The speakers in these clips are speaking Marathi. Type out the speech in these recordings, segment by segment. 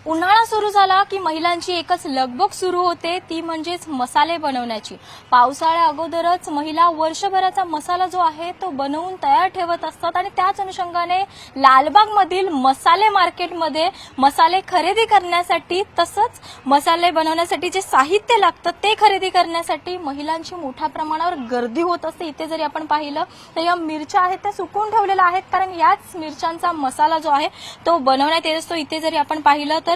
उन्हाळा सुरू झाला की महिलांची एकच लगबग सुरू होते, ती म्हणजेच मसाले बनवण्याची। पावसाळ्या अगोदरच महिला वर्षभराचा मसाला जो आहे तो बनवून तयार ठेवत असतात आणि त्याच अनुषंगाने लालबागमधील मसाले मार्केटमध्ये मसाले खरेदी करण्यासाठी तसंच मसाले बनवण्यासाठी जे साहित्य लागतं ते खरेदी करण्यासाठी महिलांची मोठ्या प्रमाणावर गर्दी होत असते। इथे जरी आपण पाहिलं तर या मिरच्या आहेत त्या सुकवून ठेवलेल्या आहेत, कारण याच मिरच्यांचा मसाला जो आहे तो बनवण्यात येत असतो। इथे जरी आपण पाहिलं तर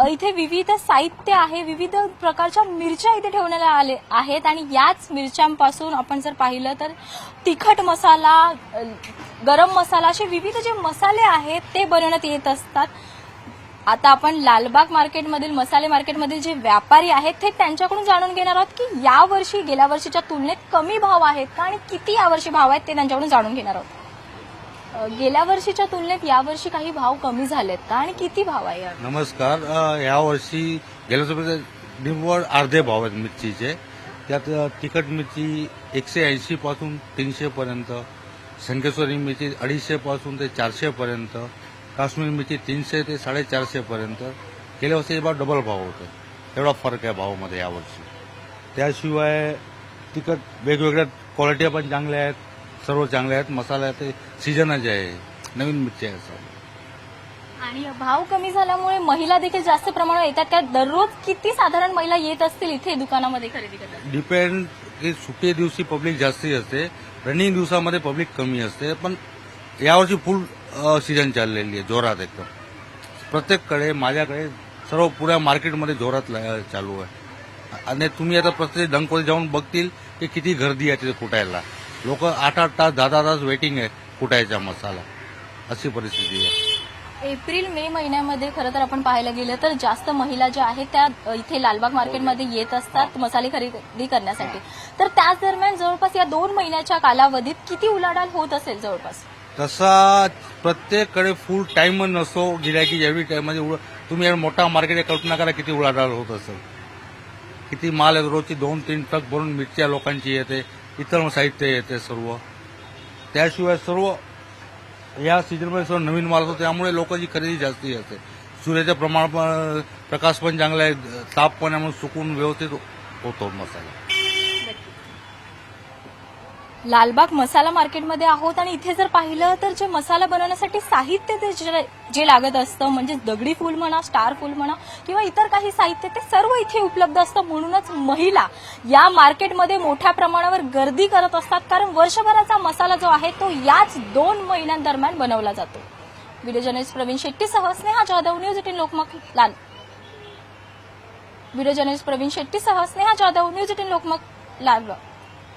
इथे विविध साहित्य आहे, विविध प्रकारच्या मिरच्या इथे ठेवण्यात आले आहेत आणि याच मिरच्यांपासून आपण जर पाहिलं तर तिखट मसाला, गरम मसाला असे विविध जे मसाले आहेत ते बनवण्यात येत असतात। आता आपण लालबाग मार्केटमधील मसाले मार्केटमधील जे व्यापारी आहेत ते त्यांच्याकडून जाणून घेणार आहोत की यावर्षी गेल्या वर्षीच्या तुलनेत कमी भाव आहेत का आणि किती यावर्षी भाव आहेत ते त्यांच्याकडून जाणून घेणार आहोत। गेल्या वर्षीच्या तुलनेत यावर्षी काही भाव कमी झालेत का आणि किती भाव आहे? नमस्कार. यावर्षी गेल्या वर्षी निव्वळ अर्धे भाव आहेत मिरचीचे। त्यात तिखट मिरची 180 पासून 300 पर्यंत, संकेश्वरी मिरची 250 पासून ते 400 पर्यंत, काश्मीर मिरची 300 ते 450 पर्यंत। गेल्या वर्षी डबल भाव होते, एवढा फरक आहे भावामध्ये यावर्षी। त्याशिवाय तिखट वेगवेगळ्या क्वालिटी पण चांगल्या आहेत, सर्व चांगले आहेत। मसाला ते सीजनच आहे, नवीन मिरची आहे सर। आणि भाव कमी झाल्यामुळे महिला देखील जास्त प्रमाणात येतात का? दररोज किती साधारण महिला येत असतील इथे दुकानामध्ये खरेदी करतात? डिपेंड की सुट्टी दिवशी पब्लिक जास्ती असते, रनिंग दिवसामध्ये पब्लिक कमी असते। पण यावर्षी फुल सीजन चाललेली आहे, जोरात एकदम। प्रत्येककडे, माझ्याकडे, सर्व पुऱ्या मार्केटमध्ये जोरात चालू आहे। आणि तुम्ही आता प्रत्येक डंकवर जाऊन बघतील की किती गर्दी आहे तिथे कुटायला। लोक 8-8 तास 10-10 तास वेटिंग आहे कुटायचा मसाला, अशी परिस्थिती आहे। एप्रिल मे महिन्यामध्ये खरं तर आपण पाहायला गेलं तर जास्त महिला ज्या आहेत त्या इथे लालबाग मार्केटमध्ये येत असतात मसाले खरेदी करण्यासाठी। तर त्याच दरम्यान जवळपास या 2 महिन्याच्या कालावधीत किती उलाढाल होत असेल जवळपास? तसा प्रत्येककडे फुल टाइम नसतो गिरायकी एवढी टाइम म्हणजे तुम्ही मोठा मार्केट कल्पना करा किती उलाढाल होत असेल, किती माल आहे। रोजची 2-3 ट्रक भरून मिरच्या लोकांची येते, इतर साहित्य येते सर्व। त्याशिवाय सर्व या सीजनमध्ये सर्व नवीन माल होतो, त्यामुळे लोकांची खरेदी जास्ती असते। सूर्याचं प्रकाश पण चांगला आहे, ताप पण त्यामुळे सुकून व्यवस्थित होतो मसाला। लालबाग मसाला मार्केटमध्ये आहोत आणि इथे जर पाहिलं तर जे मसाला बनवण्यासाठी साहित्य ते जे लागत असतं म्हणजे दगडी फूल म्हणा, स्टार फूल म्हणा किंवा इतर काही साहित्य ते सर्व इथे उपलब्ध असतं। म्हणूनच महिला या मार्केटमध्ये मोठ्या प्रमाणावर गर्दी करत असतात, कारण वर्षभराचा मसाला जो आहे तो याच 2 महिन्यांदरम्यान बनवला जातो। व्हिडिओ जर्नलिस्ट प्रवीण शेट्टीसह स्नेहा जाधव, न्यूज 18 लोकमत लाल। व्हिडिओ जर्नलिस्ट प्रवीण शेट्टीसह स्नेहा जाधव, न्यूज 18 लोकमत लाल।